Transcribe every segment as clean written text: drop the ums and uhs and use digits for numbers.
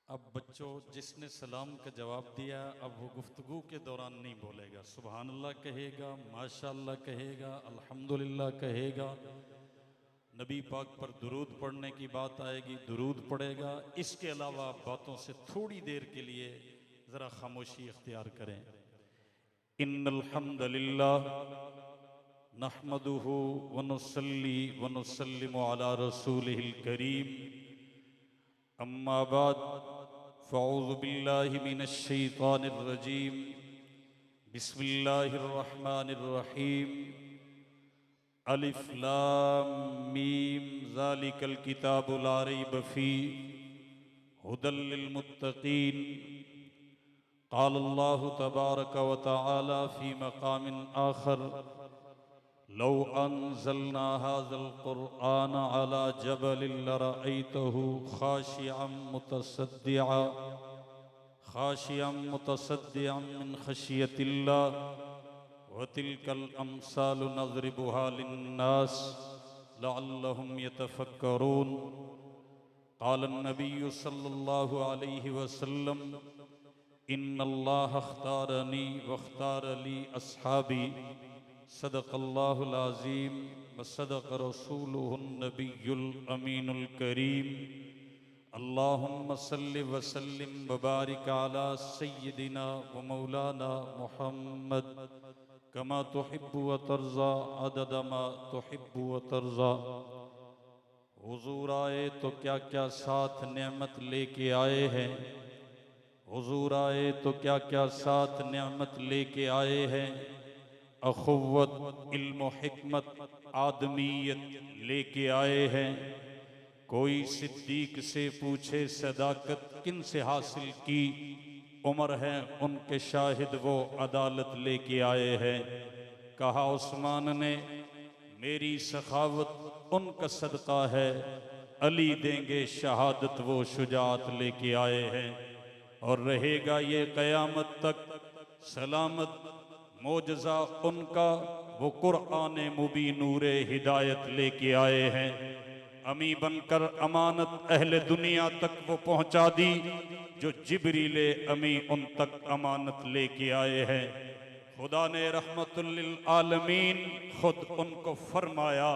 अब बच्चों, जिसने सलाम का जवाब दिया अब वो गुफ्तगू के दौरान नहीं बोलेगा। सुभान अल्लाह कहेगा, माशाअल्लाह कहेगा, अल्हम्दुलिल्लाह कहेगा, नबी पाक पर दुरूद पढ़ने की बात आएगी, दुरूद पढ़ेगा। इसके अलावा आप बातों से थोड़ी देर के लिए ज़रा खामोशी इख्तियार करें। इन्नल हम्दुलिल्लाह नहमदुहु व नुसल्ली व नुसल्लिमु अला रसूलिहिल करीम, अम्मा बाद फ़अऊज़ु बिल्लाहि मिनश शैतानिर रजीम, बिस्मिल्लाहिर रहमानिर रहीम। अलिफ लाम मीम ज़ालिकल किताबु ला रैब फ़ीह हुदल लिल मुत्तक़ीन। क़ाल अल्लाहु तबारक व तआला फ़ी मक़ामिन आख़र, लौ अनज़लना हाज़ल क़ुरआन अला जबलिन लरअयतहु ख़ाशिअम मुतसद्दिअन मिन ख़शियतिल्लाह व तिलकल अम्सालु नज़रिबुहा लिन्नास लअल्लहुम यतफ़क्करून। क़ाल अन्नबिय्यु सल्लल्लाहु अलैहि वसल्लम, इन्नल्लाह अख़्तारनी वख़्तार ली अस्हाबी, सदक़ल्लाहुल अज़ीम व सदक़ रसूलुहुन नबियुल अमीनुल करीम। अल्लाहुम्मा सल्लि व सल्लिम व बारिक अला सय्यिदिना व मौलाना मुहम्मद कमा तुहिब्बु व तर्ज़ा अदद मा तुहिब्बु व तर्ज़ा। हुज़ूर आए तो क्या क्या साथ नेमत लेके आए हैं, हुज़ूर आए तो क्या क्या साथ नेमत लेके आए हैं। अख़ुव्वत, इल्म व हिकमत, आदमीयत लेके आए हैं। कोई सिद्दीक से पूछे सदाकत किन से हासिल की, उमर है उनके शाहिद वो अदालत लेके आए हैं। कहा उस्मान ने, मेरी सखावत उनका सदका है, अली देंगे शहादत वो शुजाअत लेके आए हैं। और रहेगा ये क़यामत तक सलामत मोजज़ा उनका, वो कुरआन मुबीन नूरे हिदायत लेके आए हैं। अमी बनकर अमानत अहले दुनिया तक वो पहुंचा दी, जो जिब्रीले अमी उन तक अमानत लेके आए हैं। खुदा ने रहमतुल लिल आलमीन खुद उनको फरमाया,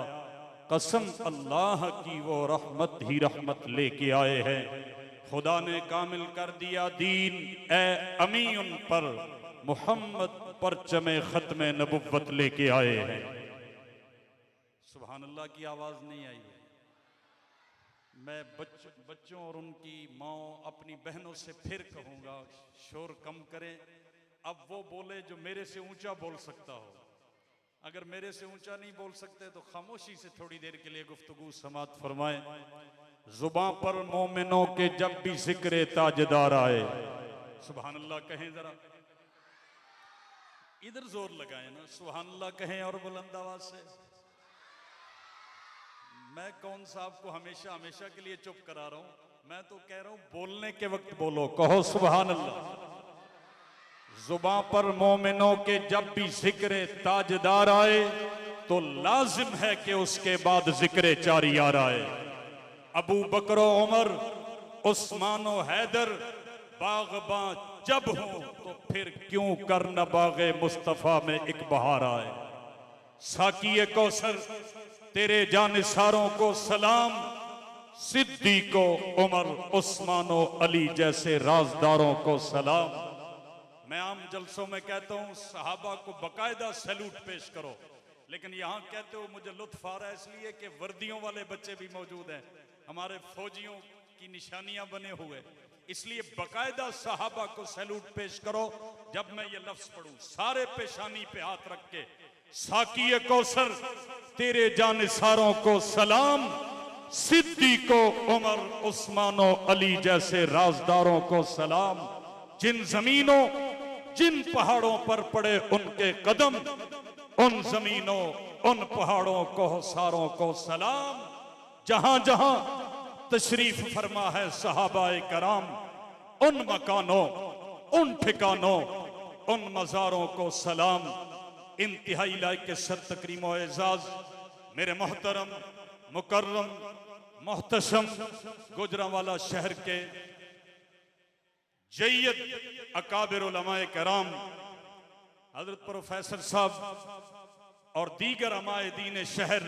कसम अल्लाह की वो रहमत ही रहमत लेके आए हैं। खुदा ने कामिल कर दिया दीन, ए अमी उन पर मुहम्मद परचमे खत्मे नबुव्वत लेके आए हैं। सुभान अल्लाह की आवाज नहीं आई है। मैं बच्चों और उनकी माओ अपनी बहनों से फिर कहूंगा, शोर कम करें। अब वो बोले जो मेरे से ऊंचा बोल सकता हो। अगर मेरे से ऊंचा नहीं बोल सकते तो खामोशी से थोड़ी देर के लिए गुफ्तगू समात फरमाएं। जुबां पर मोमिनों के जब भी जिक्र ताजदार आए, सुभान अल्लाह कहें जरा, इधर जोर लगाए ना, सुभान अल्लाह कहें और बुलंद आवाज से। मैं कौन सा आपको हमेशा हमेशा के लिए चुप करा रहा हूं। मैं तो कह रहा हूं बोलने के वक्त बोलो, कहो सुभान अल्लाह। जुबां पर मोमिनों के जब भी जिक्र ताजदार आए तो लाजिम है कि उसके बाद जिक्र चारियार आए। अबू बकर उमर उस्मान हैदर बाग़बां जब हो तो फिर क्यों कर न बाग़े मुस्तफ़ा में एक बहार आए। साकी कौसर तेरे जानिसारों को सलाम, सिद्दीको उमर उस्मानो अली जैसे राजदारों को सलाम। मैं आम जलसों में कहता हूँ सहाबा को बकायदा सैल्यूट पेश करो, लेकिन यहाँ कहते हो मुझे लुत्फ आ रहा है इसलिए कि वर्दियों वाले बच्चे भी मौजूद हैं, हमारे फौजियों की निशानियां बने हुए, इसलिए बकायदा सहाबा को सैल्यूट पेश करो। जब मैं ये लफ्ज पढ़ूं सारे पेशानी पे हाथ रख के, साकी कौसर तेरे जानिसारों को सलाम, सिद्दीको उमर उस्मानो अली जैसे राजदारों को सलाम। जिन जमीनों जिन पहाड़ों पर पड़े उनके कदम, उन जमीनों उन पहाड़ों को सारों को सलाम। जहां जहां तशरीफ फरमा है सहाबाए कराम, उन मकानों उन ठिकानों उन मज़ारों को सलाम। इंतहाई लायक सर तकरीम व एजाज मेरे मोहतरम मुकर्रम मोहतशम गुजरांवाला शहर के जय्यद अकाबिर उलमाए कराम हजरत प्रोफेसर साहब और दीगर अमाए दीन शहर,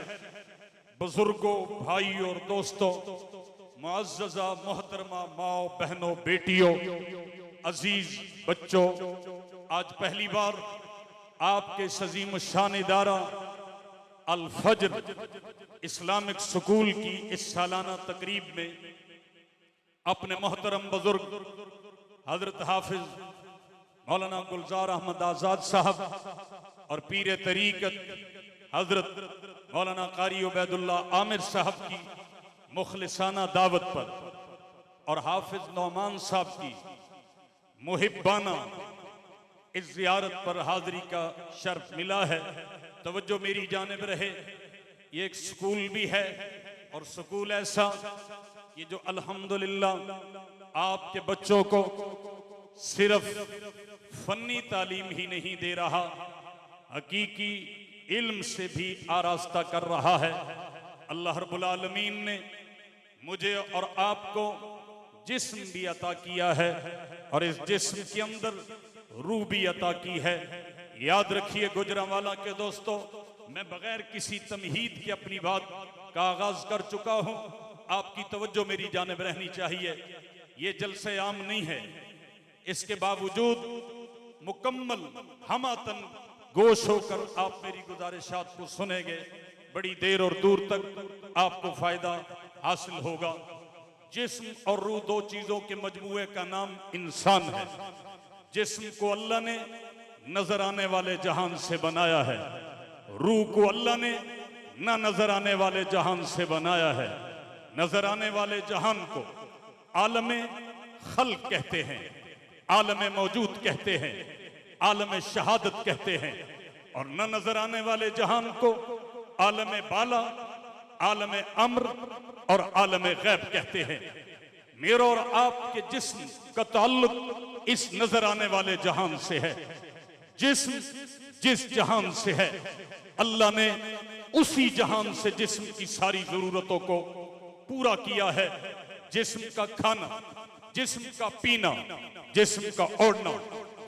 बुजुर्गों, भाई और दोस्तों, मुअज़्ज़ज़ा मोहतरमा माओ बहनों बेटियों, अजीज बच्चों, आज पहली बार आपके सजीम शान इदारा अल फज्र इस्लामिक स्कूल की इस सालाना तकरीब में अपने मोहतरम बुजुर्ग हजरत हाफिज मौलाना गुलजार अहमद आजाद साहब और पीर तरीकत हजरत मौलाना कारी उबैदुल्ला आमिर साहब की मुखलिसाना दावत पर और हाफिज नौमान साहब की मुहिब्बाना इस जियारत पर हाजिरी का शर्फ मिला है। तवज्जो मेरी जानिब रहे, ये एक स्कूल भी है और स्कूल ऐसा ये जो अल्हम्दुलिल्लाह आपके बच्चों को सिर्फ फन्नी तालीम ही नहीं दे रहा, हकीकी इल्म से भी आरास्ता कर रहा है। अल्लाह रब्बुल आलमीन ने मुझे और आपको जिस्म भी अता किया है और इस जिस्म के अंदर रूह भी अता की है। याद रखिए गुजरांवाला के दोस्तों, मैं बगैर किसी तमहीद के अपनी बात का आगाज कर चुका हूं। आपकी तवज्जो मेरी जानिब रहनी चाहिए। ये जलसे आम नहीं है, इसके बावजूद मुकम्मल हमातन गोश होकर आप मेरी गुजारिशात को सुनेंगे, बड़ी देर और दूर तक आपको फायदा हासिल होगा। जिस्म और रूह दो चीजों के मजमूए का नाम इंसान है। जिस्म को अल्लाह ने नजर आने वाले जहान से बनाया है, रूह को अल्लाह ने ना नजर आने वाले जहान से बनाया है। नजर आने वाले जहान को आलमे खल्क कहते हैं, आलमे मौजूद कहते हैं, आलमे शहादत कहते हैं, और न नजर आने वाले जहान को आलमे बाला, आलमे अम्र और आलमे गैब कहते हैं। मेरा और आपके जिस्म का ताल्लुक इस नजर आने वाले जहान से है। जिस्म जिस जहान से है, अल्लाह ने उसी जहान से जिस्म की सारी जरूरतों को पूरा किया है। जिस्म का खाना, जिस्म का पीना, जिस्म का ओढ़ना,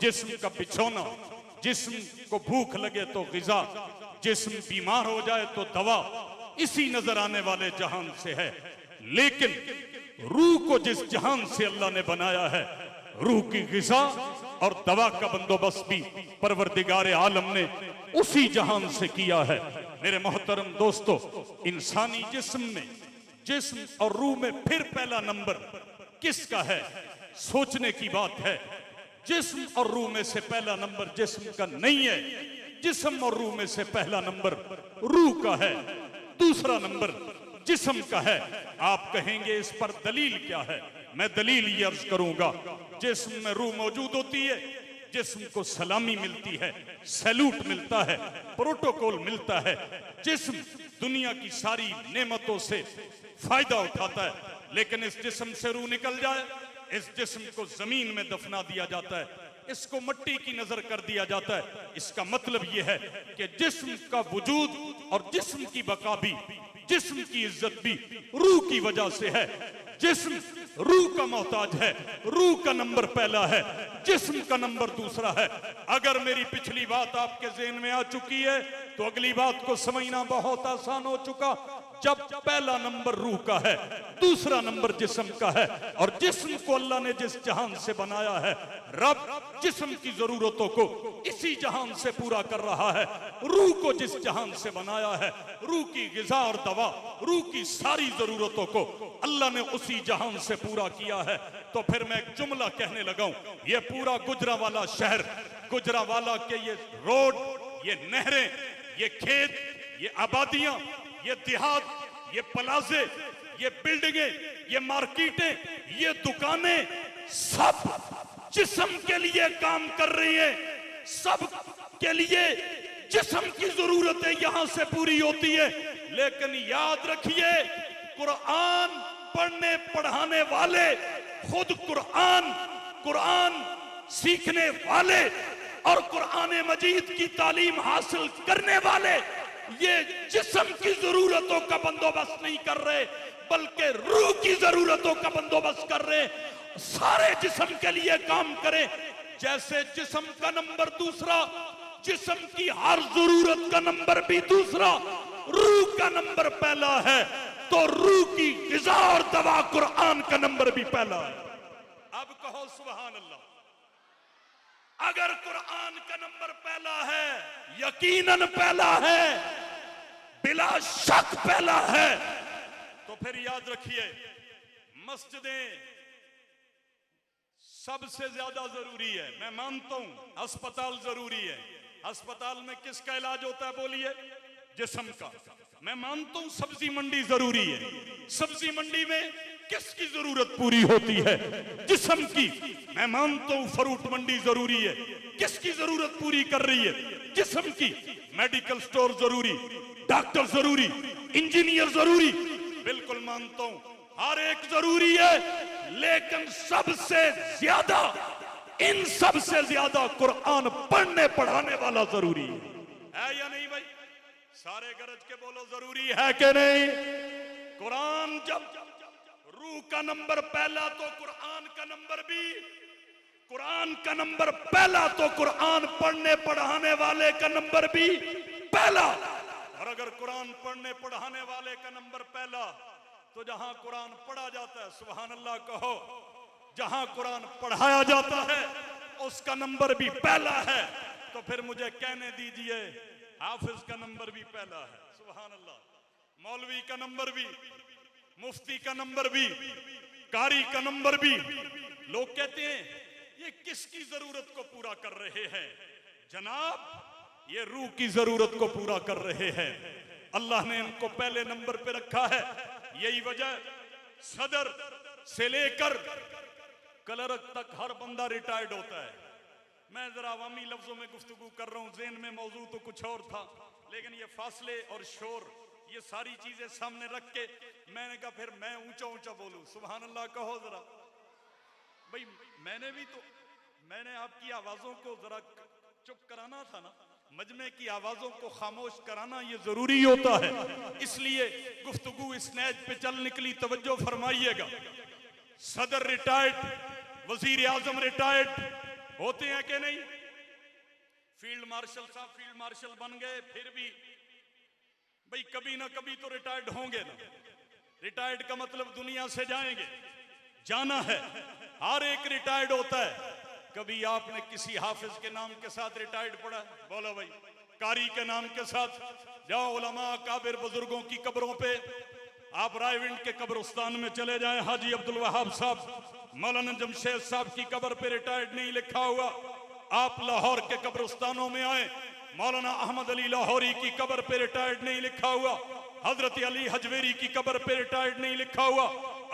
जिस्म का बिछोना, जिस्म को भूख लगे तो गिजा, जिस्म बीमार हो जाए तो दवा, इसी नजर आने वाले जहान से है। लेकिन रूह को जिस जहान से अल्लाह ने बनाया है, रूह की गिजा और दवा का बंदोबस्त भी परवरदिगार आलम ने उसी जहान से किया है। मेरे मोहतरम दोस्तों, इंसानी जिस्म में, जिस्म और रूह में फिर पहला नंबर किसका है? सोचने की बात है। जिस्म और रूह में से पहला नंबर जिस्म का नहीं है, जिस्म और रूह में से पहला नंबर रूह का है, दूसरा नंबर जिस्म का है। आप कहेंगे इस पर दलील क्या है? मैं दलील ये अर्ज करूंगा। जिस्म में रूह मौजूद होती है, जिस्म को सलामी मिलती है, सैल्यूट मिलता है, प्रोटोकॉल मिलता है। जिस्म दुनिया की सारी नेमतों से फायदा उठाता है, लेकिन इस जिस्म से रूह निकल जाए, इस जिस्म को जमीन में दफना दिया जाता है, इसको मिट्टी की नजर कर दिया जाता है। इसका मतलब यह है कि जिस्म का वजूद और जिस्म की बका भी, जिस्म की इज्जत भी रूह की वजह से है। जिस्म रूह का मोहताज है, रूह का नंबर पहला है, जिस्म का नंबर दूसरा है। अगर मेरी पिछली बात आपके ज़हन में आ चुकी है तो अगली बात को समझना बहुत आसान हो चुका। जब पहला नंबर रूह का है, दूसरा नंबर जिस्म का है, और जिस्म को अल्लाह ने जिस जहान से बनाया है, रब जिस्म की जरूरतों को इसी जहान से पूरा कर रहा है। रूह को जिस जहान से बनाया है, रूह की गिज़ा और दवा, रूह की सारी जरूरतों को अल्लाह ने उसी जहान से पूरा किया है। तो फिर मैं एक जुमला कहने लगा हूं, ये पूरा गुजरांवाला शहर, गुजरांवाला के ये रोड, ये नहरें, ये खेत, ये आबादियां, ये देहात, ये प्लाजे, ये बिल्डिंगें, ये मार्केटें, ये दुकानें, सब जिस्म के लिए काम कर रही है। सब के लिए जिस्म की जरूरतें यहां से पूरी होती है। लेकिन याद रखिए, कुरान पढ़ने पढ़ाने वाले, खुद कुरान सीखने वाले और कुरान मजीद की तालीम हासिल करने वाले ये जिस्म की जरूरतों का बंदोबस्त नहीं कर रहे, बल्कि रूह की जरूरतों का बंदोबस्त कर रहे। सारे जिस्म के लिए काम करे। जैसे जिस्म का नंबर दूसरा, जिस्म की हर जरूरत का नंबर भी दूसरा, रूह का नंबर पहला है, तो रूह की ग़िज़ा और दवा कुरान का नंबर भी पहला है। अब कहो सुभान अल्लाह। अगर कुरान का नंबर पहला है, यकीनन पहला है, बिला शक पहला है, तो फिर याद रखिए मस्जिदें सबसे ज्यादा जरूरी है। मैं मानता हूं अस्पताल जरूरी है। अस्पताल में किसका इलाज होता है बोलिए? जिस्म का। मैं मानता हूं सब्जी मंडी जरूरी है। सब्जी मंडी में किसकी जरूरत पूरी होती है? जिस्म की। मैं मानता हूं फ्रूट मंडी जरूरी है। किसकी जरूरत पूरी कर रही है? जिस्म की। मेडिकल स्टोर जरूरी, डॉक्टर जरूरी, इंजीनियर जरूरी, बिल्कुल मानता हूं हर एक जरूरी है, लेकिन सबसे ज्यादा, इन सबसे ज्यादा कुरान पढ़ने पढ़ाने वाला जरूरी है या नहीं भाई? सारे गरज के बोलो, जरूरी है कि नहीं? कुरान जब रूह का नंबर पहला तो कुरान का नंबर भी, कुरान का नंबर पहला तो कुरान पढ़ने पढ़ाने वाले का नंबर भी पहला। और अगर कुरान पढ़ने पढ़ाने वाले का नंबर पहला, तो जहां कुरान पढ़ा जाता है, सुभान अल्लाह कहो, जहां कुरान पढ़ाया जाता है उसका नंबर भी पहला है। तो फिर मुझे कहने दीजिए हाफिज का नंबर भी पहला है, सुभान अल्लाह। मौलवी का नंबर भी, मुफ्ती का नंबर भी, कारी का नंबर भी। लोग कहते हैं ये किसकी जरूरत को पूरा कर रहे हैं? जनाब ये रूह की जरूरत को पूरा कर रहे हैं। अल्लाह ने इनको पहले नंबर पे रखा है। यही वजह सदर से लेकर क्लर्क तक हर बंदा रिटायर्ड होता है। मैं जरा अवामी लफ्जों में गुफ्तगू कर रहा हूं, ज़हन में मौजू तो कुछ और था, लेकिन ये फासले और शोर, ये सारी चीजें सामने रख के मैंने कहा फिर मैं ऊंचा ऊंचा बोलूं। सुभान अल्लाह कहो जरा भाई। मैंने आपकी आवाजों को जरा चुप कराना था ना, मजमे की आवाजों को खामोश कराना ये जरूरी होता है। इसलिए गुफ्तगू इस नेज पे चल निकली, तवज्जो फरमाइएगा। सदर रिटायर्ड, वजीर आजम रिटायर्ड होते हैं कि नहीं? फील्ड मार्शल साहब फील्ड मार्शल बन गए, फिर भी भाई कभी ना कभी तो रिटायर्ड होंगे ना। रिटायर्ड का मतलब दुनिया से जाएंगे, जाना है। हर एक रिटायर्ड होता है। कभी आपने किसी हाफिज के नाम के साथ रिटायर्ड पढ़ा? बोलो भाई। कारी के नाम के साथ जाओ, उलमा काबिर बुजुर्गों की कब्रों पे आप रायविंड के कब्रिस्तान में चले जाएं, हाजी अब्दुल वहाब साहब, मौलाना जमशेद साहब की कब्र पे रिटायर्ड नहीं लिखा हुआ। आप लाहौर के कब्रिस्तानों में आए, मौलाना अहमद अली लाहौरी की कब्र पे रिटायर्ड नहीं लिखा हुआ। हजरत अली हजवेरी की कब्र पे रिटायर्ड नहीं लिखा हुआ।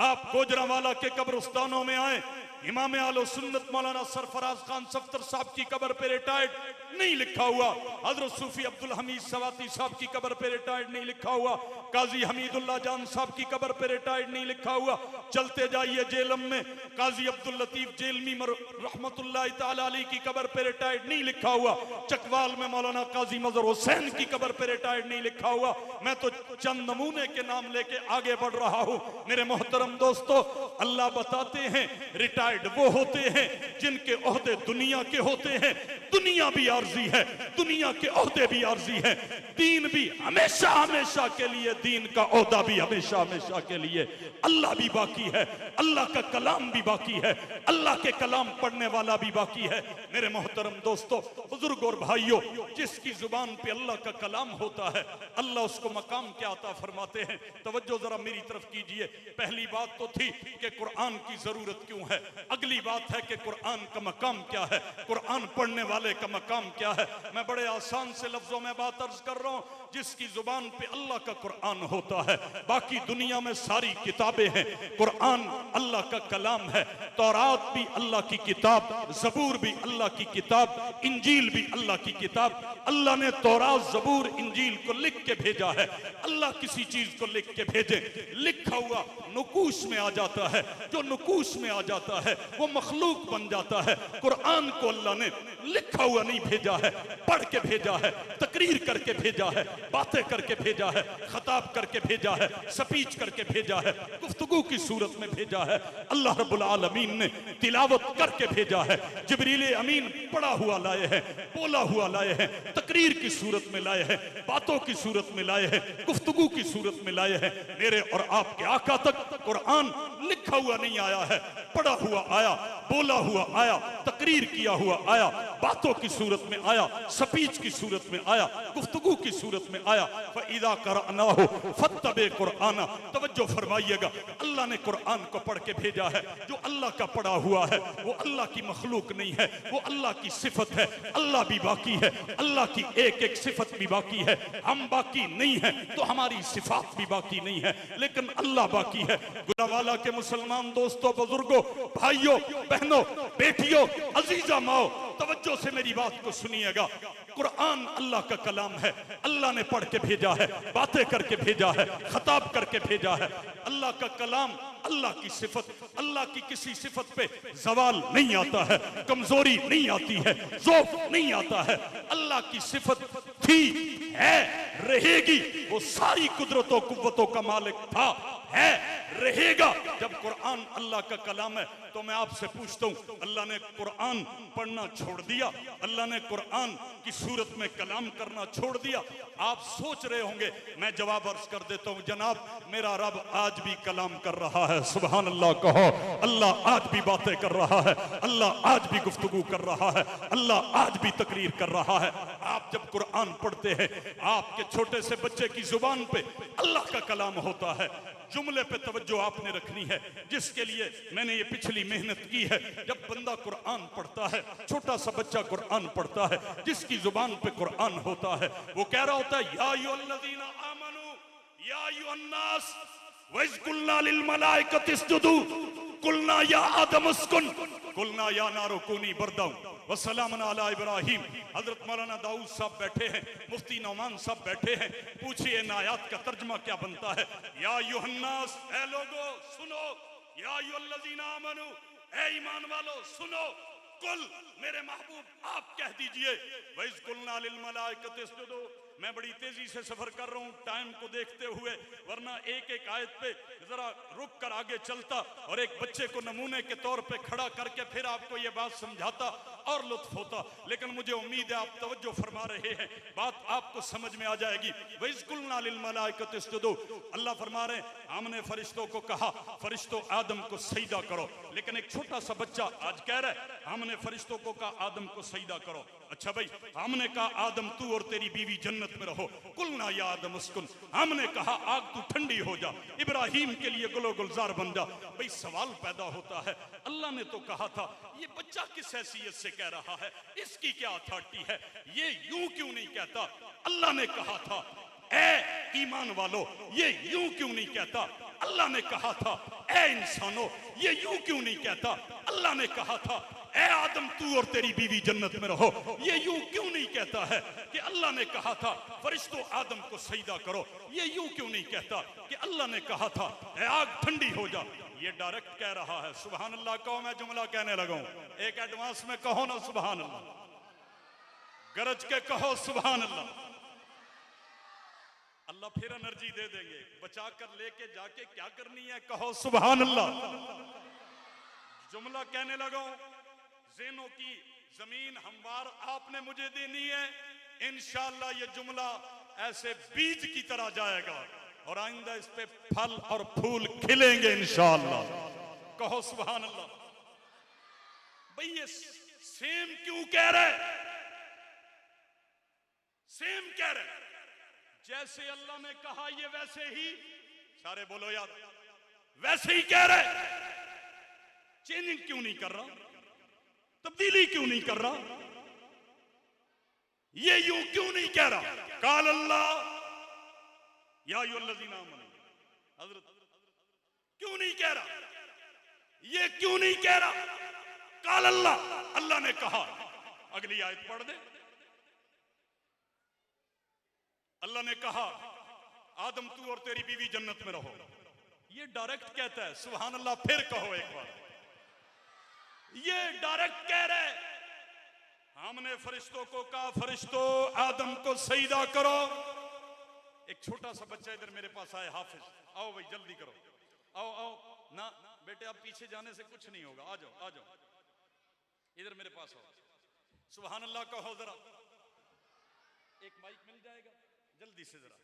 आप गोजरावाला के कब्रिस्तानों में आए, इमाम आलो सुन्नत मौलाना सरफराज खान सफ्तर साहब की कब्र पे रिटायर्ड नहीं लिखा हुआ। हजरत सूफी अब्दुल हमीद सवाती साहब की कब्र पे रिटायर्ड नहीं लिखा हुआ। काजी हमीदुल्लाह जान साहब की कब्र पे रिटायर्ड नहीं लिखा हुआ। चलते जाइए जेलम में, काजी अब्दुल लतीफ जेलमी रहमतुल्लाह ताला अलैह की कब्र पे रिटायर्ड नहीं लिखा हुआ। चकवाल में मौलाना काजी मजहर हुसैन की कब्र पे रिटायर्ड नहीं लिखा हुआ। मैं तो चंद नमूने के नाम लेके आगे बढ़ रहा हूं। मेरे मोहतरम दोस्तों, अल्लाह बताते हैं रिटायर्ड वो होते हैं जिनके ओहदे दुनिया के होते हैं। दुनिया भी आर्जी है, दुनिया के ओहदे भी आर्जी है, दीन भी हमेशा हमेशा के लिए, दीन का ओहदा भी हमेशा हमेशा के लिए। अल्लाह भी बाकी है, अल्लाह का कलाम भी बाकी है, अल्लाह के कलाम पढ़ने वाला भी बाकी है। मेरे मोहतरम दोस्तों, बुजुर्ग और भाइयों, जिसकी जुबान पे अल्लाह का कलाम होता है, अल्लाह उसको मकाम क्या अता फरमाते हैं। तवज्जो जरा मेरी तरफ कीजिए। पहली बात तो थी कि कुरान की जरूरत क्यों है। अगली बात है कि कुरान का मकाम क्या है, कुरान पढ़ने वाले का मकाम क्या है। मैं बड़े आसान से लफ्जों में बात अर्ज कर रहा हूं। जिसकी जुबान पे अल्लाह का कुरान होता है, बाकी दुनिया में सारी किताबें हैं, कुरान अल्लाह का कलाम है। तौरात भी अल्लाह की किताब, जबूर भी अल्लाह की किताब, इंजील भी अल्लाह की किताब। अल्लाह ने तौरात, जबूर, इंजील को लिख के भेजा है। अल्लाह किसी चीज को लिख के भेजे, लिखा हुआ नुकूश में आ जाता है। जो नुकूश में आ जाता है वो मखलूक बन जाता है। कुरान को अल्लाह ने लिखा हुआ नहीं भेजा है, पढ़ के भेजा है, तकरीर करके भेजा है। बातें करके भेजा है, खताब करके भेजा है, स्पीच करके भेजा है, गुफ्तगू की सूरत में भेजा है। अल्लाह रब्बुल आलमीन ने तिलावत करके भेजा है। जिब्रील अमीन पढ़ा हुआ लाए हैं, बोला हुआ लाए हैं, तकरीर की सूरत में लाए हैं, बातों की सूरत में लाए हैं, गुफ्तगू की सूरत में लाए हैं। मेरे और आपके आका तक कुरान लिखा हुआ नहीं आया है, पढ़ा हुआ आया, बोला हुआ आया, तकरीर किया हुआ आया, बातों की सूरत में आया, स्पीच की सूरत में आया, गुफ्तगू की सूरत में आया। फ़इज़ा क़रअनाहु फ़त्तबि क़ुरआना। तवज्जो फरमाइएगा, अल्लाह ने कुरान को पढ़ के भेजा है। जो अल्लाह का पढ़ा हुआ है वो अल्लाह की मखलूक नहीं है, वो अल्लाह की सिफत है। अल्लाह भी बाकी है, अल्लाह की एक एक सिफत भी बाकी है। हम बाकी नहीं है तो हमारी सिफात भी बाकी नहीं है, लेकिन अल्लाह बाकी है। गुनावाला के मुसलमान दोस्तों, बुजुर्गों, भाइयों, बहनों, बेटियों, अजीजा माओ, तवज्जो से मेरी बात को सुनिएगा। कुरान अल्लाह का कलाम है, अल्लाह ने पढ़ के भेजा है, बातें करके भेजा है, खताब करके भेजा है। अल्लाह का कलाम, अल्लाह की सिफत, अल्लाह की किसी सिफत पे जवाल नहीं आता है, कमजोरी नहीं आती है, ज़ौफ नहीं आता है। अल्लाह की सिफत थी, है, रहेगी। वो सारी कुदरतों कुव्वतों का मालिक था, है, रहेगा। जब कुरान अल्लाह का कलाम है तो मैं आपसे पूछता हूं, अल्लाह ने कुरान पढ़ना छोड़ दिया? अल्लाह ने कुरान की सूरत में कलाम करना छोड़ दिया? आप सोच रहे होंगे, मैं जवाब अर्ज कर देता हूं, जनाब मेरा रब आज भी कलाम कर रहा है। सुभान अल्लाह कहो। अल्लाह आज भी बातें कर रहा है, अल्लाह आज भी गुफ्तगू कर रहा है, अल्लाह आज भी तकरीर कर रहा है। आप जब कुरान पढ़ते हैं, आपके छोटे से बच्चे की जुबान पे अल्लाह का कलाम होता है। जुमले पे तवज्जो आपने रखनी है, जिसके लिए मैंने ये पिछली मेहनत की है। जब बंदा कुरान पढ़ता है, छोटा सा बच्चा कुरान पढ़ता है, जिसकी जुबान पे कुरान होता है, वो कह रहा होता है, या अय्युहल्लज़ीना आमनू या अय्युहन्नास वइज़ कुल्ना लिल मलाइकति इसजुदू कुल्ना या आदम उस्कुन कुल्ना या नारु कूनी बरदम व सलामुन अला इब्राहिम। हजरत मौलाना दाऊद साहब बैठे हैं, मुफ्ती नौमान साहब बैठे हैं। पूछिए इन आयत का तर्जमा क्या बनता है? या अय्युहन्नास, ऐ लोगो सुनो, या अय्युहल्लज़ीना आमनू, ऐ ईमान वालो सुनो, कुल मेरे महबूब आप कह दीजिए, वइज़ कुल्ना लिल मलाइकति इसजुदू। मैं बड़ी तेजी से सफर कर रहा हूं टाइम को देखते हुए, वरना एक एक आयत पे जरा रुक कर आगे चलता और एक बच्चे को नमूने के तौर पे खड़ा करके फिर आपको ये बात समझाता और लुत्फ होता। लेकिन मुझे उम्मीद है आप तवज्जो फरमा रहे हैं, बात आपको समझ में आ जाएगी। वइज़ कुल्ना लिल मलाइकति इसजुदू, अल्लाह फरमा रहे हैं, हमने फरिश्तों को कहा, फरिश्तों आदम को सजदा करो। लेकिन एक छोटा सा बच्चा आज कह रहा है, हमने फरिश्तों को कहा आदम को सजदा करो। अच्छा भाई, हमने कहा आदम तू और तेरी बीवी जन्नत में रहो, कुलना या आदम उस्कुन। हमने कहा आग तू ठंडी हो जा, इब्राहिम के लिए गुलो गुलजार बन जा। भाई सवाल पैदा होता है, अल्लाह ने तो कहा था, ये बच्चा किस हैसियत से कह रहा है, इसकी क्या अथॉरिटी है, ये यूं क्यों नहीं कहता? अल्लाह ने कहा था, ऐ ईमान वालो, ये यूं क्यों नहीं कहता? अल्लाह ने कहा था, ऐ इंसानो, ये यूं क्यों नहीं कहता? अल्लाह ने कहा था, ऐ आदम तू और तेरी बीवी जन्नत में रहो, ये यूं क्यों नहीं कहता है कि अल्लाह ने कहा था फरिश्तों आदम को सजदा करो? ये यूं क्यों नहीं कहता कि अल्लाह ने कहा था ऐ आग ठंडी हो जा? ये डायरेक्ट कह रहा है। सुभान अल्लाह कहो, मैं जुमला कहने लगा हूं, एक एडवांस में कहो ना सुभान अल्लाह, गरज के कहो सुभान अल्लाह। अल्लाह फिर एनर्जी दे देंगे, बचा कर लेके जाके क्या करनी है, कहो सुभान अल्लाह। जुमला कहने लगा हूं, ज़हनों की जमीन हमवार आपने मुझे देनी है। इंशाअल्लाह ये जुमला ऐसे बीज की तरह जाएगा और आइंदा इस पे फल और फूल खिलेंगे इंशाअल्लाह, कहो सुभान अल्लाह। भाई ये सेम क्यों कह रहे, सेम कह रहे, जैसे अल्लाह ने कहा ये वैसे ही, सारे बोलो यार, वैसे ही कह रहे। चेंजिंग क्यों नहीं कर रहा, तब्दीली क्यों नहीं कर रहा, ये यूं क्यों नहीं कह रहा? काल अल्लाह या अय्युहल्लज़ीना आमनू, हजरत क्यों नहीं कह रहा, ये क्यों नहीं कह रहा? काल अल्लाह, अल्लाह ने कहा। अगली आयत पढ़ दे, अल्लाह ने कहा आदम तू और तेरी बीवी जन्नत में रहो, ये डायरेक्ट कहता है। सुभान अल्लाह फिर कहो एक बार, ये डायरेक्ट कह रहे, हमने फरिश्तों को कहा फरिश्तों आदम को सजदा करो, एक छोटा सा बच्चा इधर मेरे पास आया, हाफिज, आओ भाई जल्दी करो, आओ आओ ना बेटे, आप पीछे जाने से कुछ नहीं होगा, आ जाओ आ जाओ, इधर मेरे पास आओ, सुभान अल्लाह कहो जरा, एक माइक मिल जाएगा जल्दी से जरा।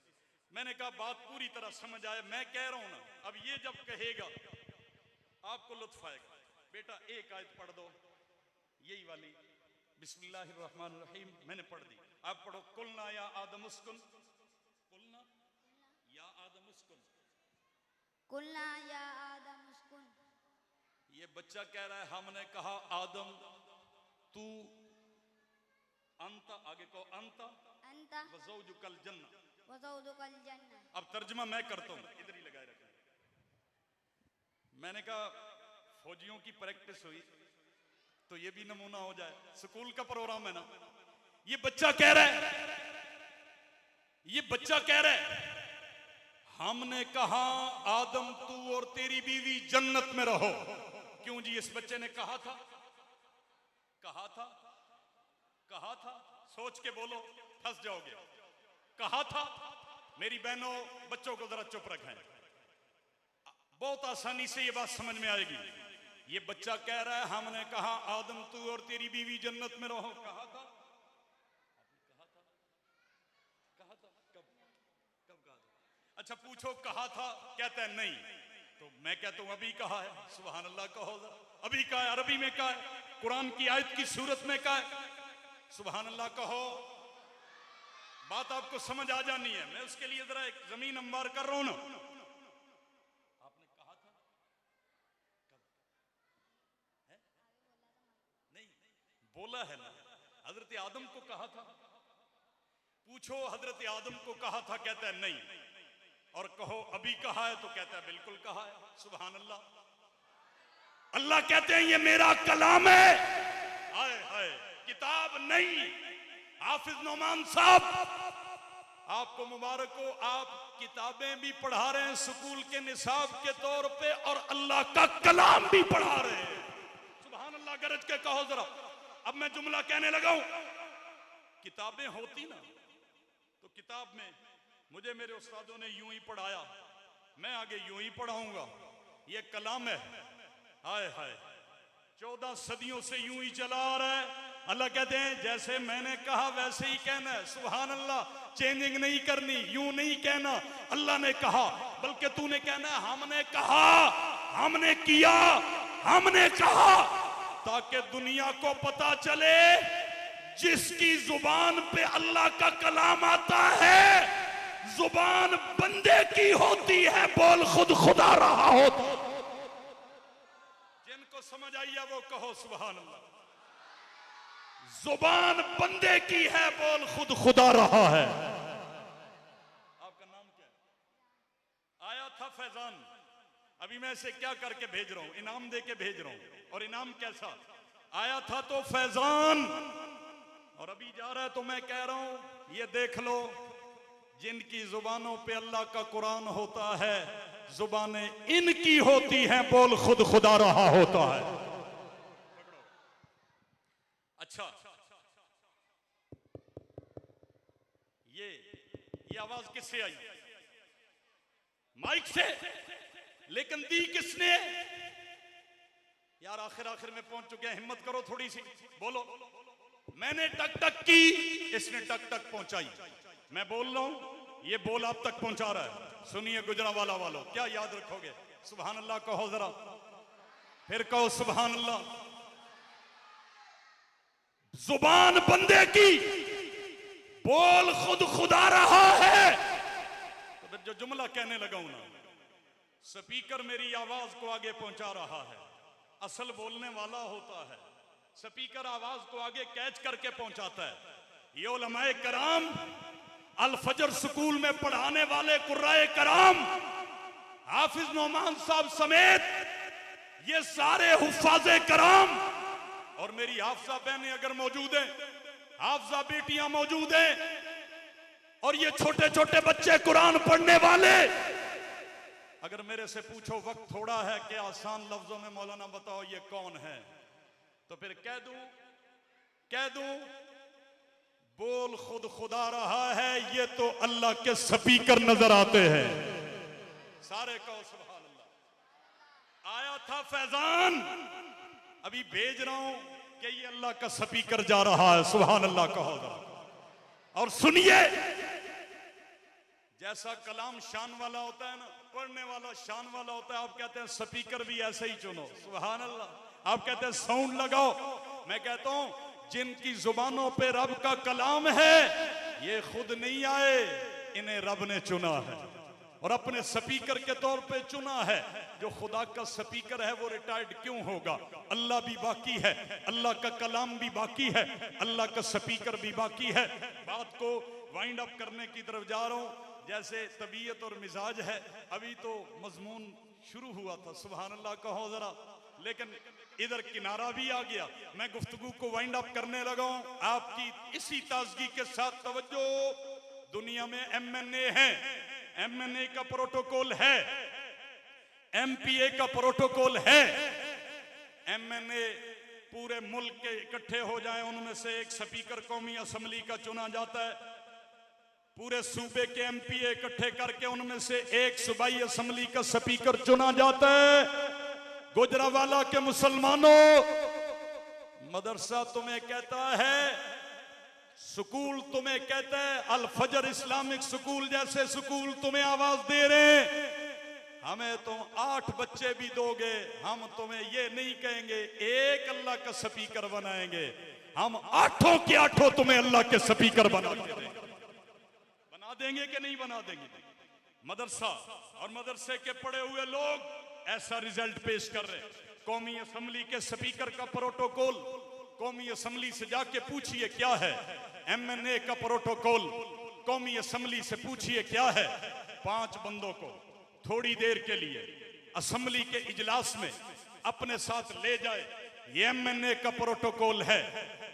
मैंने कहा बात पूरी तरह समझ आए, मैं कह रहा हूं ना, अब ये जब कहेगा आपको लुत्फ आएगा। बेटा एक आयत पढ़ दो, यही वाली, बिस्मिल्लाहिर्रहमानिर्रहीम, मैंने पढ़ दी, आप पढ़ो, कुलना या आदम उस्कुन, कुलना या आदम उस्कुन, कुलना या आदम उस्कुन। ये बच्चा कह रहा है हमने कहा आदम तू, अंत, आगे को अंत अंता वज़ौजुकल जन्ना, वज़ौजुकल जन्ना। अब तर्जुमा मैं करता हूं, इधर ही लगाए रखना। मैंने कहा फौजियों की प्रैक्टिस हुई तो ये भी नमूना हो जाए, स्कूल का प्रोग्राम है ना। ये बच्चा कह रहा है, ये बच्चा कह रहा है हमने कहा आदम तू और तेरी बीवी जन्नत में रहो। क्यों जी? इस बच्चे ने कहा था, कहा था, कहा था, सोच के बोलो फंस जाओगे, कहा था। मेरी बहनों बच्चों को जरा चुप रखें, बहुत आसानी से ये बात समझ में आएगी। ये बच्चा कह रहा है हमने कहा आदम तू और तेरी बीवी जन्नत में रहो, कहा था, कहा था, कहा था, कब कब कहा था? अच्छा पूछो कहा था, कहता है नहीं, तो मैं कहता हूं अभी कहा है, सुभान अल्लाह कहो, अभी कहा है, अरबी में कहा है, कुरान की आयत की सूरत में कहा है, सुभान अल्लाह कहो। बात आपको समझ आ जानी है, मैं उसके लिए जरा एक जमीन अंबार कर रहा हूं ना। आपने कहा था, कब है? नहीं बोला है ना, हजरत आदम को कहा था। पूछो हजरत आदम को कहा था, कहता है नहीं, और कहो अभी कहा है, तो कहता है बिल्कुल कहा है, सुभान अल्लाह। अल्लाह कहते हैं ये मेरा कलाम है, हाय हाय, किताब नहीं। हाफिज नोमान साहब आपको मुबारक हो, आप किताबें भी पढ़ा रहे हैं स्कूल के निसाब के तौर पे, और अल्लाह का कलाम भी पढ़ा रहे हैं, सुभान अल्लाह। गरज के कहो जरा। अब मैं जुमला कहने लगा हूं, किताबें होती ना तो किताब में मुझे मेरे उस्तादों ने यूं ही पढ़ाया, मैं आगे यूं ही पढ़ाऊंगा, ये कलाम है, हाय हाय, 14 सदियों से यूं ही चला आ रहा है। अल्लाह कहते हैं जैसे मैंने कहा वैसे ही कहना है, सुभान अल्लाह, चेंजिंग नहीं करनी, यूं नहीं कहना अल्लाह ने कहा, बल्कि तूने कहना है हमने कहा, हमने किया, हमने कहा, ताकि दुनिया को पता चले जिसकी जुबान पे अल्लाह का कलाम आता है जुबान बंदे की होती है, बोल खुद खुदा रहा होता। जिनको समझ आई है वो कहो सुभान अल्लाह। जुबान बंदे की है, बोल खुद खुदा रहा है। आपका नाम क्या है? आया था फैजान, अभी मैं इसे क्या करके भेज रहा हूं, इनाम दे के भेज रहा हूं, और इनाम कैसा आया था? तो फैजान, और अभी जा रहा है, तो मैं कह रहा हूं ये देख लो, जिनकी जुबानों पे अल्लाह का कुरान होता है जुबानें इनकी होती हैं, बोल खुद खुदा रहा होता है। अच्छा ये आवाज किससे आई? माइक से, लेकिन दी किसने? यार आखिर में पहुंच चुके हैं, हिम्मत करो थोड़ी सी, बोलो। मैंने टक टक की, इसने टक टक पहुंचाई। मैं बोल रहा हूं, ये बोल आप तक पहुंचा रहा है। सुनिए गुजरांवाला वालों, क्या याद रखोगे? सुभान अल्लाह कहो जरा, फिर कहो सुभान अल्लाह। जुबान बंदे की, बोल खुद खुदा रहा है। तो फिर जो जुमला कहने लगा हूं ना, स्पीकर मेरी आवाज को आगे पहुंचा रहा है, असल बोलने वाला होता है, स्पीकर आवाज को आगे कैच करके पहुंचाता है। ये उलमाए कराम, अल फजर स्कूल में पढ़ाने वाले कुर्राए कराम, हाफिज नोमान साहब समेत ये सारे हुफ्फाज़े कराम, और मेरी हाफजा बहनें अगर मौजूद हैं, हाफजा बेटियां मौजूद हैं, और ये छोटे छोटे बच्चे कुरान पढ़ने वाले, अगर मेरे से पूछो वक्त थोड़ा है कि आसान लफ्जों में मौलाना बताओ ये कौन है, तो फिर कह दूं बोल खुद खुदा रहा है, ये तो अल्लाह के स्पीकर नजर आते हैं। सारे कहो सुभान अल्लाह। आया था फैजान, अभी भेज रहा हूं कि ये अल्लाह का स्पीकर जा रहा है। सुभान अल्लाह कहो जरा। और सुनिए, जैसा कलाम शान वाला होता है ना, पढ़ने वाला शान वाला होता है, आप कहते हैं स्पीकर भी ऐसे ही चुनो। सुभान अल्लाह। आप कहते हैं साउंड लगाओ, मैं कहता हूं जिनकी जुबानों पे रब का कलाम है, ये खुद नहीं आए, इन्हें रब ने चुना है और अपने स्पीकर के तौर पे चुना है। जो खुदा का स्पीकर है वो रिटायर्ड क्यों होगा? अल्लाह भी बाकी है, अल्लाह का कलाम भी बाकी है, अल्लाह का स्पीकर भी बाकी है। बात को वाइंड अप करने की तरफ जा रहा हूं। जैसे तबीयत और मिजाज है, अभी तो मजमून शुरू हुआ था। सुभान अल्लाह कहो जरा। लेकिन इधर किनारा भी आ गया, मैं गुफ्तगू को वाइंड अप करने लगा हूं। आपकी इसी ताजगी के साथ तवज्जो। दुनिया में MNA है, MNA का प्रोटोकॉल है, MPA का प्रोटोकॉल है। MNA पूरे मुल्क के इकट्ठे हो जाए, उनमें से एक स्पीकर कौमी असेंबली का चुना जाता है। पूरे सूबे के MPA इकट्ठे करके उनमें से एक सूबाई असेंबली का स्पीकर चुना जाता है। गुजरावाला के मुसलमानों, मदरसा तुम्हें कहता है, स्कूल तुम्हें कहता है, अल फजर इस्लामिक स्कूल जैसे स्कूल तुम्हें आवाज दे रहे हैं। हमें तुम 8 बच्चे भी दोगे, हम तुम्हें ये नहीं कहेंगे एक अल्लाह का स्पीकर बनाएंगे, हम 8 के 8 तुम्हें अल्लाह के स्पीकर बना देंगे। बना देंगे कि नहीं बना देंगे? मदरसा और मदरसे के पढ़े हुए लोग ऐसा रिजल्ट पेश कर रहे हैं। कौमी असेंबली के स्पीकर का प्रोटोकॉल, कौमी असेंबली से जाके पूछिए क्या है। MNA का प्रोटोकॉल, कौमी असेंबली से पूछिए क्या है। 5 बंदों को थोड़ी देर के लिए असेंबली के इजलास में अपने साथ ले जाए, ये MNA का प्रोटोकॉल है।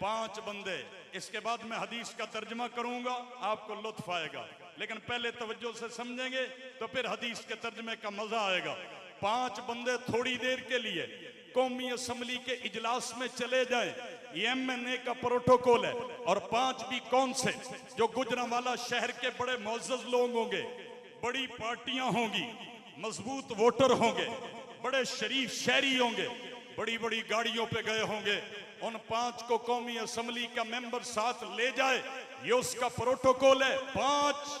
5 बंदे। इसके बाद मैं हदीस का तर्जमा करूंगा, आपको लुत्फ आएगा, लेकिन पहले तवज्जो से समझेंगे तो फिर हदीस के तर्जमे का मजा आएगा। 5 बंदे थोड़ी देर के लिए कौमी असेंबली के इजलास में चले जाएं, ये MNA का प्रोटोकॉल है। और 5 भी कौन से? जो गुजरांवाला शहर के बड़े मुअज़्ज़ज़ लोग होंगे, बड़ी पार्टियां होंगी, मजबूत वोटर होंगे, बड़े शरीफ शहरी होंगे, बड़ी बड़ी गाड़ियों पे गए होंगे। उन 5 को कौमी असेंबली का मेंबर साथ ले जाए, ये उसका प्रोटोकॉल है। 5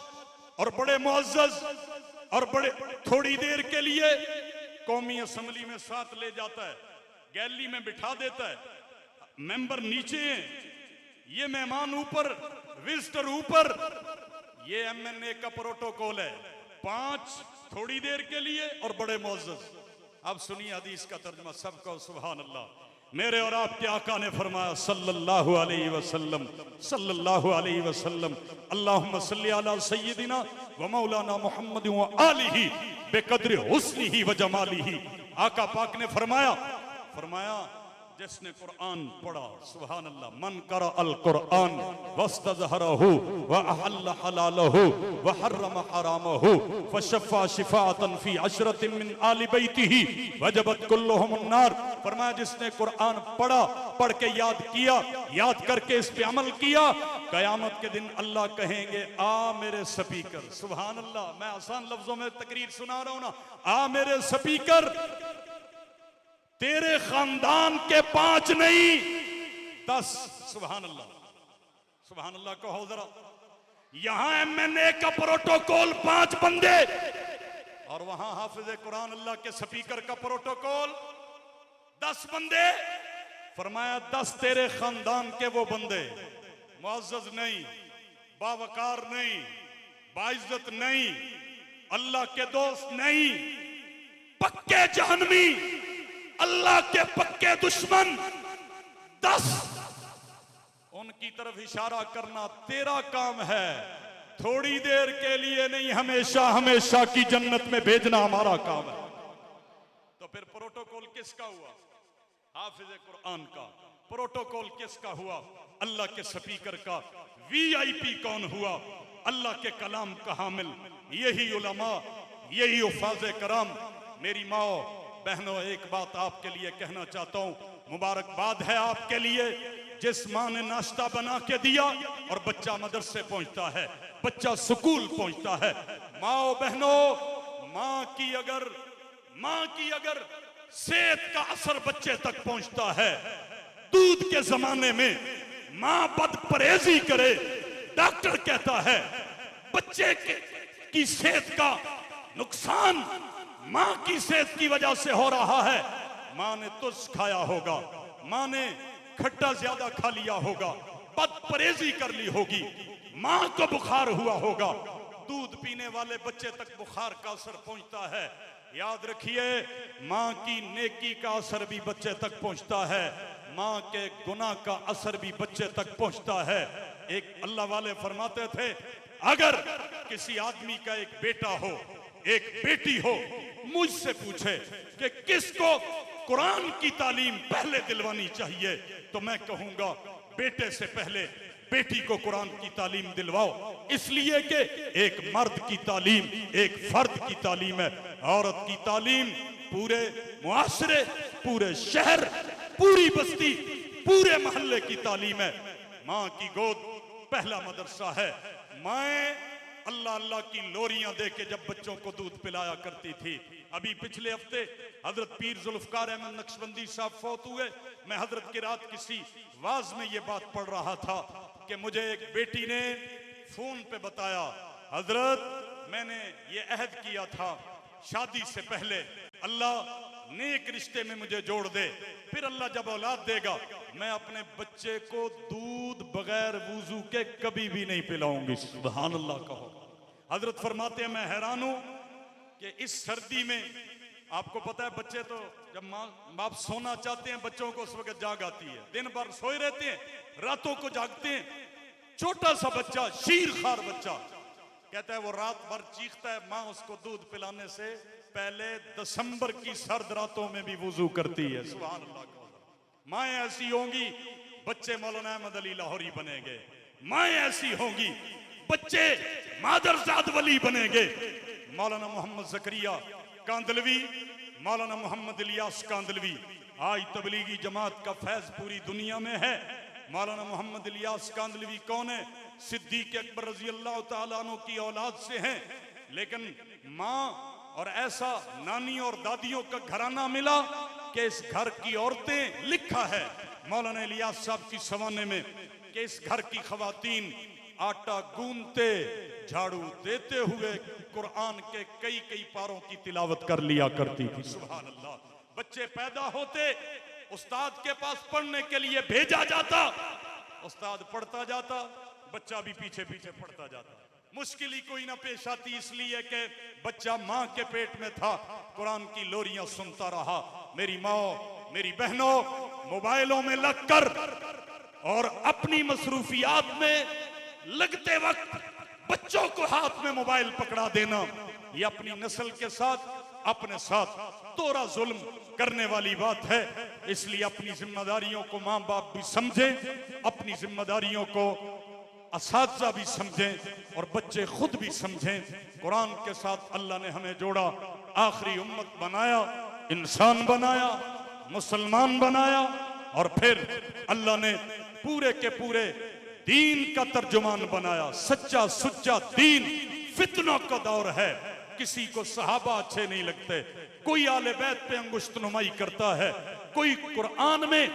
और बड़े मुअज़्ज़ज़ और बड़े थोड़ी देर के लिए कौमी असेंबली में साथ ले जाता है, गैलरी में बिठा देता है। मेंबर नीचे हैं, ये मेहमान ऊपर, विजिटर ऊपर। ये MNA का प्रोटोकॉल है। 5 थोड़ी देर के लिए और बड़े मुअज़्ज़ज़। अब सुनिए हदीस का तर्जुमा, सबको सुभान अल्लाह। मेरे और आपके आका ने फरमाया सल्लल्लाहु अलैहि वसल्लम, सल्लल्लाहु अलैहि वसल्लम, अल्लाहुम्मा सल्ली अला सय्यिदिना व मौलाना मुहम्मद व आलिही बेकद्र हुस्निही व जमालिही। आका पाक ने फरमाया जिसने कुरान पढ़ा, सुभान अल्लाह, मन करा अल कुरान वस्तज़हरहु व अहल्ल हलालहु व हर्रम हरामहु फशफ़ा शिफ़ाअतन फी अशरतिन मिन आलि बैतिही वजबत कुल्लुहुम अन्नार। फरमाया जिसने कुरान पढ़ा, पढ़ के याद किया, याद करके इस पे अमल किया, कयामत के दिन अल्लाह कहेंगे आ मेरे स्पीकर। सुभान अल्लाह। मैं आसान लफ्जों में तकरीर सुना रहा हूं ना, आ मेरे स्पीकर, तेरे खानदान के 5 नहीं 10। सुभान अल्लाह, सुभान अल्लाह कहो जरा। यहां MNA का प्रोटोकॉल 5 बंदे, और वहां हाफिज कुरान अल्लाह के स्पीकर का प्रोटोकॉल 10 बंदे। फरमाया 10 तेरे खानदान के वो बंदे, मुअज़्ज़ज़ नहीं, बावकार नहीं, बाइज्जत नहीं, अल्लाह के दोस्त नहीं, पक्के जहन्नमी, अल्लाह के पक्के दुश्मन 10। उनकी तरफ इशारा करना तेरा काम है, थोड़ी देर के लिए नहीं, हमेशा हमेशा की जन्नत में भेजना हमारा काम है। तो फिर प्रोटोकॉल किसका हुआ? हाफिज कुरान का। प्रोटोकॉल किसका हुआ? अल्लाह के स्पीकर का। VIP कौन हुआ? अल्लाह के कलाम का हामिल, यही उलमा, यही उफाज़े कराम। मेरी माओ बहनों, एक बात आपके लिए कहना चाहता हूं, मुबारकबाद है आपके लिए। जिस माँ ने नाश्ता बना के दिया और बच्चा मदरसे पहुंचता है, बच्चा स्कूल पहुंचता है। माओ बहनों, माँ की अगर सेहत का असर बच्चे तक पहुंचता है, दूध के जमाने में माँ बद परहेजी करे, डॉक्टर कहता है बच्चे की सेहत का नुकसान माँ की सेहत की वजह से हो रहा है। माँ ने तुस खाया होगा, माँ ने खट्टा ज्यादा खा लिया होगा, बद परहेजी कर ली होगी, माँ को बुखार हुआ होगा, दूध पीने वाले बच्चे तक बुखार का असर पहुंचता है। याद रखिए, माँ की नेकी का असर भी बच्चे तक पहुंचता है, माँ के गुनाह का असर भी बच्चे तक पहुंचता है। एक अल्लाह वाले फरमाते थे, अगर किसी आदमी का एक बेटा हो, एक बेटी हो, मुझसे पूछे कि किसको कुरान की तालीम पहले दिलवानी चाहिए, तो मैं कहूंगा बेटे से पहले बेटी को कुरान की तालीम दिलवाओ। इसलिए कि एक मर्द की तालीम एक फर्द की तालीम है, औरत की तालीम पूरे मुआशरे, पूरे शहर, पूरी बस्ती, पूरे मोहल्ले की तालीम है। माँ की गोद पहला मदरसा है। माँ अल्लाह अल्लाह की लोरियां दे के जब बच्चों को दूध पिलाया करती थी। अभी पिछले हफ्ते हजरत पीर जुल्फकार अहमद नक्शबंदी साहब फौत हुए। मैं हजरत की रात किसी वाज में ये बात पढ़ रहा था कि मुझे एक बेटी ने फोन पे बताया, हजरत मैंने ये अहद किया था शादी से पहले, अल्लाह नेक रिश्ते में मुझे जोड़ दे, फिर अल्लाह जब औलाद देगा मैं अपने बच्चे को दूध बगैर वुजू के कभी भी नहीं पिलाऊंगी। सुभान अल्लाह कहो। हजरत फरमाते हैं, मैं हैरान हूं कि इस सर्दी में, आपको पता है बच्चे तो जब माँ बाप सोना चाहते हैं बच्चों को उस वक्त जाग आती है, दिन भर सोए रहते हैं, रातों को जागते हैं। छोटा सा बच्चा, शीर खार बच्चा, कहता है वो रात भर चीखता है, माँ उसको दूध पिलाने से पहले दिसंबर की सर्द रातों में भी वुजू करती है। सुभान अल्लाह। माएँ ऐसी होंगी बच्चे मौलाना अहमद अली लाहौरी बनेंगे, माएँ ऐसी होंगी बच्चे मादरजाद वली बनेंगे। मौलाना मोहम्मद जकरिया कांदलवी, मौलाना मोहम्मद इलियास कांदलवी, आज तबलीगी जमात का फैज पूरी दुनिया में है। मौलाना मोहम्मद इलियास कांदलवी कौन है? सिद्दीक अकबर रजी अल्लाह तआला अन्हु की औलाद से हैं, लेकिन माँ और ऐसा नानी और दादियों का घराना मिला कि इस घर की औरतें, लिखा है मौलाना इलियास साहब की सवाने में कि इस घर की खवातीन आटा गूंदते, झाड़ू देते हुए कुरान के कई कई पारों की तिलावत कर लिया करती थी। सुभान अल्लाह। बच्चे पैदा होते उस्ताद के पास पढ़ने के लिए भेजा जाता, उस्ताद पढ़ता जाता, बच्चा भी पीछे पीछे पढ़ता जाता। मुश्किल ही कोई ना पेश आती, इसलिए कि बच्चा माँ के पेट में था, कुरान की लोरियां सुनता रहा। मेरी माँ, मेरी बहनों, मोबाइलों में लगकर और अपनी मसरूफियात में लगते वक्त बच्चों को हाथ में मोबाइल पकड़ा देना, ये अपनी नस्ल के साथ, अपने साथ तोरा जुल्म करने वाली बात है। इसलिए अपनी जिम्मेदारियों को माँ बाप भी समझें, अपनी जिम्मेदारियों को असातिज़ा भी समझें और बच्चे खुद भी समझें। कुरान के साथ अल्लाह ने हमें जोड़ा, आखिरी उम्मत बनाया, इंसान बनाया, मुसलमान बनाया, और फिर अल्लाह ने पूरे के पूरे दीन का तर्जुमान बनाया। सच्चा सुच्चा दीन। फितनों का दौर है, किसी को सहाबा अच्छे नहीं लगते, कोई आले बैत पे अंगुश्त नुमाई करता है, कोई कुरान में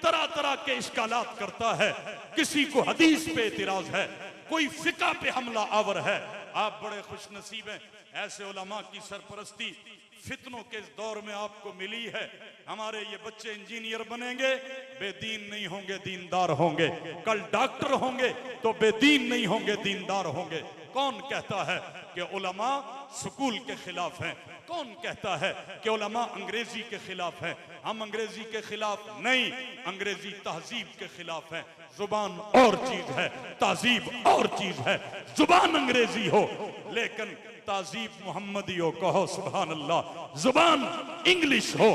तरह तरह के इश्कालात करता है, किसी को हदीस पे एतराज है, कोई फिका पे हमला आवर है। आप बड़े खुश नसीब हैं, ऐसे उलमा की सरपरस्ती फितनों के इस दौर में आपको मिली है। हमारे ये बच्चे इंजीनियर बनेंगे, बेदीन नहीं होंगे, दीनदार होंगे। कल डॉक्टर होंगे तो बेदीन नहीं होंगे, दीनदार होंगे। कौन कहता है कि उलमा स्कूल के खिलाफ हैं? कौन कहता है कि उलमा अंग्रेजी के खिलाफ हैं? हम अंग्रेजी के खिलाफ नहीं, अंग्रेजी तहजीब के खिलाफ है। जुबान और चीज है, तहजीब और चीज है। जुबान अंग्रेजी हो लेकिन तहजीब मोहम्मदी हो, कहो सुभान अल्लाह। जुबान इंग्लिश हो,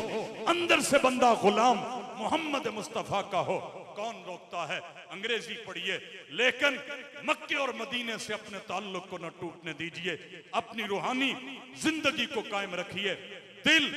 अंदर से बंदा गुलाम मोहम्मद मुस्तफा का हो, कौन रोकता है? अंग्रेजी पढ़िए, लेकिन मक्के और मदीने से अपने ताल्लुक को न टूटने दीजिए। अपनी रूहानी जिंदगी को कायम रखिए। दिल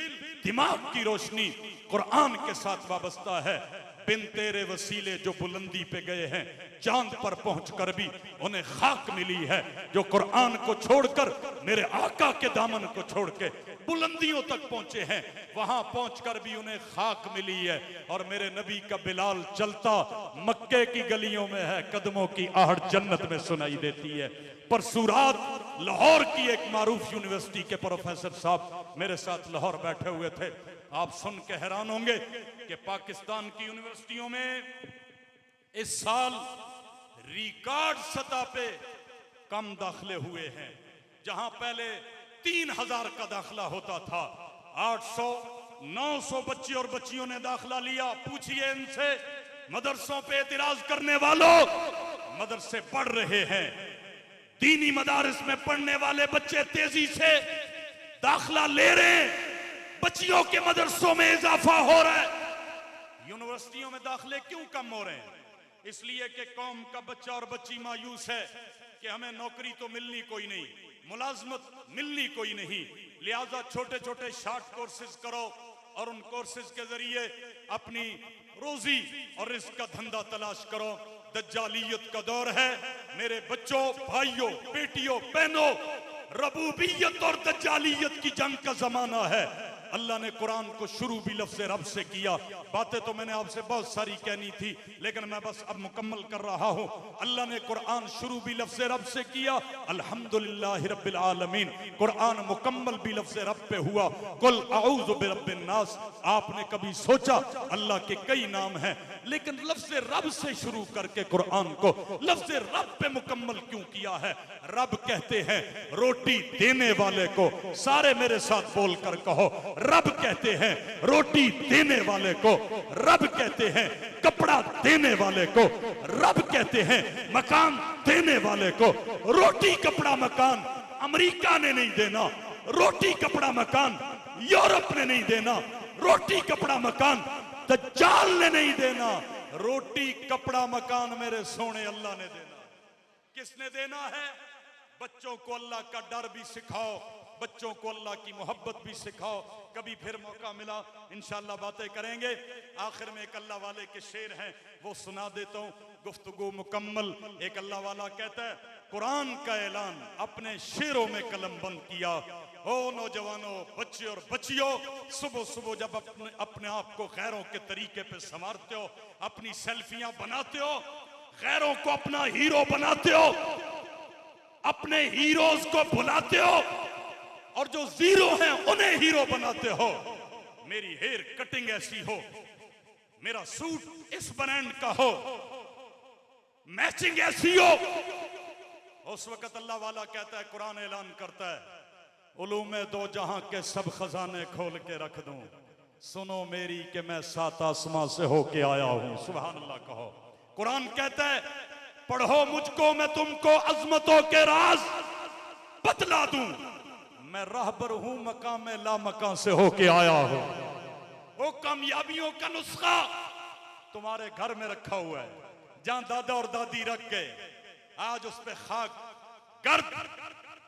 दिमाग की रोशनी कुरान के साथ वाबस्ता है। बिन तेरे वसीले जो बुलंदी पे गए हैं, चांद पर पहुंचकर भी उन्हें खाक मिली है। जो कुरान को छोड़कर मेरे आका के दामन को छोड़ के बुलंदियों तक पहुंचे हैं, वहां पहुंचकर भी उन्हें खाक मिली है। और मेरे नबी का बिलाल चलता मक्के की गलियों में है, कदमों की आहट जन्नत में सुनाई देती है। परसूरात लाहौर की एक मारूफ यूनिवर्सिटी के प्रोफेसर साहब मेरे साथ लाहौर बैठे हुए थे। आप सुन के हैरान होंगे कि पाकिस्तान की यूनिवर्सिटियों में इस साल रिकॉर्ड सतह पे कम दाखिले हुए हैं। जहां पहले 3000 का दाखिला होता था, 800 900 बच्चे और बच्चियों ने दाखिला लिया। पूछिए इनसे, मदरसों पे एतराज करने वालों, मदरसे बढ़ रहे हैं। दीनी मदारिस में पढ़ने वाले बच्चे तेजी से दाखिला ले रहे हैं, बच्चियों के मदरसों में इजाफा हो रहा है। यूनिवर्सिटियों में दाखिले क्यों कम हो रहे हैं? इसलिए कि कौम का बच्चा और बच्ची मायूस है कि हमें नौकरी तो मिलनी कोई नहीं, मुलाजमत मिलनी कोई नहीं, लिहाजा छोटे छोटे शॉर्ट कोर्सेज करो और उन कोर्सेज के जरिए अपनी रोजी और रिस्क का धंधा तलाश करो। दज्जालियत का दौर है मेरे बच्चों, भाइयों, बेटियों, बहनों, रबूबियत और दज्जालियत की जंग का जमाना है। अल्लाह ने कुरान को शुरू भी लफ्ज़ रब से किया। बातें तो मैंने आपसे बहुत सारी कहनी थी, लेकिन मैं बस अब मुकम्मल कर रहा हूं। अल्लाह ने कुरान शुरू भी लफ्ज़ रब से किया, अल्हम्दुलिल्लाहि रब्बिल आलमीन। कुरान मुकम्मल भी लफ्ज़ रब पे हुआ, कुल अऊज़ु बिरब्बिन नास। आपने कभी सोचा अल्लाह के कई नाम हैं, लेकिन लफ्ज़ रब से शुरू करके कुरान को लफ्ज़ रब पे मुकम्मल क्यों किया है? रब कहते हैं रोटी देने वाले को, सारे मेरे साथ बोलकर कहो, रब कहते हैं रोटी देने वाले को, रब कहते हैं कपड़ा देने वाले को, रब कहते हैं मकान देने वाले को। रोटी कपड़ा मकान अमेरिका ने नहीं देना, रोटी कपड़ा मकान यूरोप ने नहीं देना, रोटी कपड़ा मकान दज्जाल ने नहीं देना, रोटी कपड़ा मकान मेरे सोने अल्लाह ने देना। किसने देना है? बच्चों को अल्लाह का डर भी सिखाओ, बच्चों को अल्लाह की मोहब्बत भी सिखाओ। कभी फिर मौका मिला इंशाअल्लाह बातें करेंगे। आखिर में एक अल्लाह वाले के शेर हैं, वो सुना देता हूँ, गुफ्तगू मुकम्मल। एक अल्लाह वाला कहता है, कुरान का ऐलान अपने शेरों में कलम बंद किया। ओ नौजवानों, बच्चे और बच्चियों, सुबह सुबह जब अपने आप को गैरों के तरीके पे संवारते हो, अपनी सेल्फियां बनाते हो, गैरों को अपना हीरो बनाते हो, अपने हीरोज को भुलाते हो और जो जीरो हैं उन्हें हीरो बनाते हो। मेरी हेयर कटिंग ऐसी हो, मेरा सूट इस ब्रांड का हो, मैचिंग ऐसी हो। उस वक्त अल्लाह वाला कहता है, कुरान ऐलान करता है, उलूमे दो जहां के सब खजाने खोल के रख दूं, सुनो मेरी कि मैं 7 आसमां से होके आया हूं। सुभान अल्लाह कहो। कुरान कहता है, पढ़ो मुझको, मैं तुमको अजमतों के राज बतला दूं। मैं राहबर हूं, मकाम ला मकाम से होके आया हूं। वो कामयाबियों का नुस्खा तुम्हारे घर में रखा हुआ है, जहां दादा और दादी रख गए, आज उस पे खाक गर्द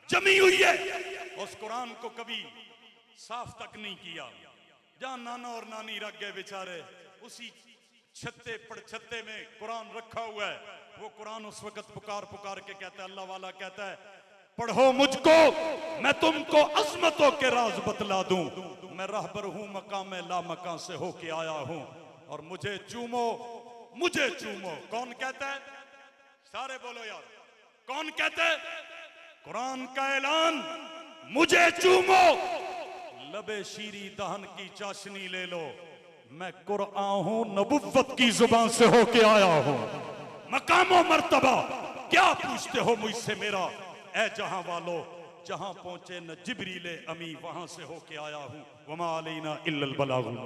जमी हुई है। उस कुरान को कभी साफ तक नहीं किया। जहां नाना और नानी रख गए बेचारे, उसी छत्ते पड़छत्ते में कुरान रखा हुआ है। वो कुरान उस वक्त पुकार पुकार के कहता है, अल्लाह वाला कहता है, पढ़ो मुझको, मैं तुमको अजमतों के राज बतला दूं। मैं रहबर हूं, मकाम ला मकाम से होके आया हूं, और मुझे चूमो, मुझे चूमो। कौन कहता है? सारे बोलो यार, कौन कहता है? कुरान का ऐलान, मुझे चूमो। लबे शीरी दहन की चाशनी ले लो, मैं कुरान हूं, नबुव्वत की जुबान से होके आया हूं। मकामो मर्तबा क्या पूछते हो मुझसे मेरा, ऐ जहां वालों, जहां पहुंचे न जिब्रील अमी, वहां से होके आया हूं। वमा अलैना इल्लल बलागुल।